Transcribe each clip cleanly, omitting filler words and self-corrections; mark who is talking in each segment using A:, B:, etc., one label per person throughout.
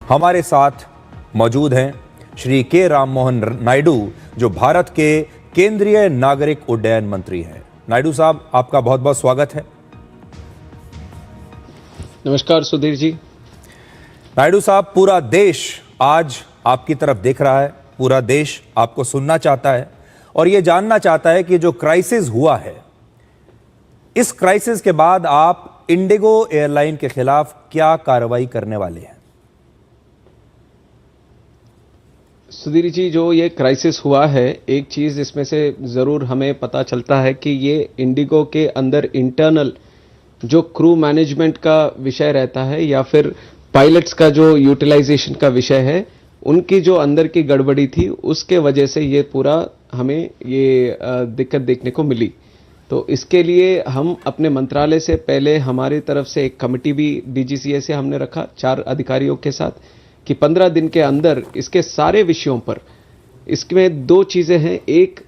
A: हमारे साथ मौजूद हैं श्री के राम मोहन नायडू, जो भारत के केंद्रीय नागरिक उड्डयन मंत्री हैं। नायडू साहब, आपका बहुत बहुत स्वागत है।
B: नमस्कार सुधीर जी।
A: नायडू साहब, पूरा देश आज आपकी तरफ देख रहा है, पूरा देश आपको सुनना चाहता है और ये जानना चाहता है कि जो क्राइसिस हुआ है, इस क्राइसिस के बाद आप इंडिगो एयरलाइन के खिलाफ क्या कार्रवाई करने वाले हैं?
B: सुधीर जी, जो ये क्राइसिस हुआ है, एक चीज इसमें से जरूर हमें पता चलता है कि ये इंडिगो के अंदर इंटरनल जो क्रू मैनेजमेंट का विषय रहता है या फिर पायलट्स का जो यूटिलाइजेशन का विषय है, उनकी जो अंदर की गड़बड़ी थी, उसके वजह से ये पूरा हमें ये दिक्कत देखने को मिली। तो इसके लिए हम अपने मंत्रालय से पहले हमारी तरफ से एक कमेटी भी डीजीसीए से हमने रखा 4 अधिकारियों के साथ कि 15 दिन के अंदर इसके सारे विषयों पर, इसमें 2 चीजें हैं। एक,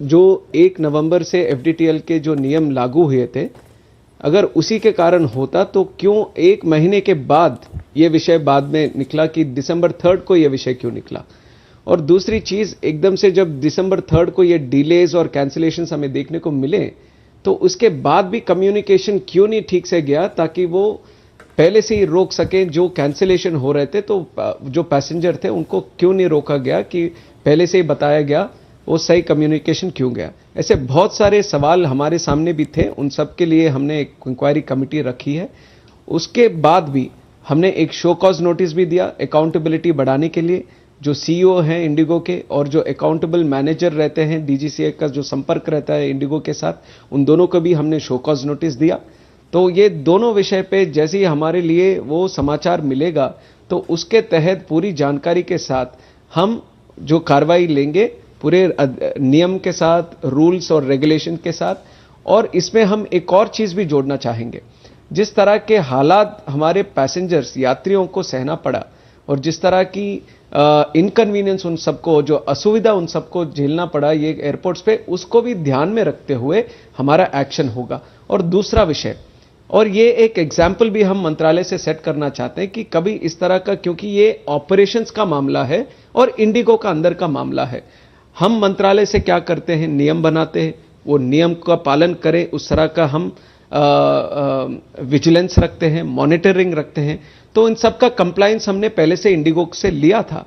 B: जो 1 नवंबर से एफडीटीएल के जो नियम लागू हुए थे, अगर उसी के कारण होता तो क्यों 1 महीने के बाद ये विषय बाद में निकला कि दिसंबर 3 को ये विषय क्यों निकला। और दूसरी चीज, एकदम से जब दिसंबर 3 को ये डिलेज और कैंसिलेशंस हमें देखने को मिले, तो उसके बाद भी कम्युनिकेशन क्यों नहीं ठीक से गया ताकि वो पहले से ही रोक सकें जो कैंसिलेशन हो रहे थे। तो जो पैसेंजर थे उनको क्यों नहीं रोका गया कि पहले से ही बताया गया, वो सही कम्युनिकेशन क्यों गया। ऐसे बहुत सारे सवाल हमारे सामने भी थे, उन सब के लिए हमने एक इंक्वायरी कमेटी रखी है। उसके बाद भी हमने एक शो कॉज नोटिस भी दिया अकाउंटेबिलिटी बढ़ाने के लिए। जो सीईओ हैं इंडिगो के और जो अकाउंटेबल मैनेजर रहते हैं, डीजीसीए का जो संपर्क रहता है इंडिगो के साथ, उन दोनों को भी हमने शो कॉज नोटिस दिया। तो ये दोनों विषय पे जैसे ही हमारे लिए वो समाचार मिलेगा, तो उसके तहत पूरी जानकारी के साथ हम जो कार्रवाई लेंगे, पूरे नियम के साथ, रूल्स और रेगुलेशन के साथ। और इसमें हम एक और चीज भी जोड़ना चाहेंगे। जिस तरह के हालात हमारे पैसेंजर्स, यात्रियों को सहना पड़ा और जिस तरह की इनकन्वीनियंस उन सबको, जो असुविधा उन सबको झेलना पड़ा ये एयरपोर्ट्स पे, उसको भी ध्यान में रखते हुए हमारा एक्शन होगा। और दूसरा विषय, और ये एक एग्जाम्पल भी हम मंत्रालय से सेट करना चाहते हैं कि कभी इस तरह का, क्योंकि ये ऑपरेशंस का मामला है और इंडिगो का अंदर का मामला है, हम मंत्रालय से क्या करते हैं, नियम बनाते हैं, वो नियम का पालन करें, उस तरह का हम विजिलेंस रखते हैं, मॉनिटरिंग रखते हैं। तो इन सब का कंप्लायंस हमने पहले से इंडिगो से लिया था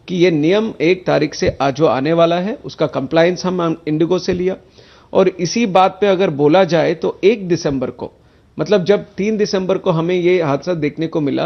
B: कि ये नियम 1 तारीख से जो आने वाला है, उसका कंप्लायंस हम इंडिगो से लिया। और इसी बात पे अगर बोला जाए तो 1 दिसंबर को, मतलब जब 3 दिसंबर को हमें ये हादसा देखने को मिला,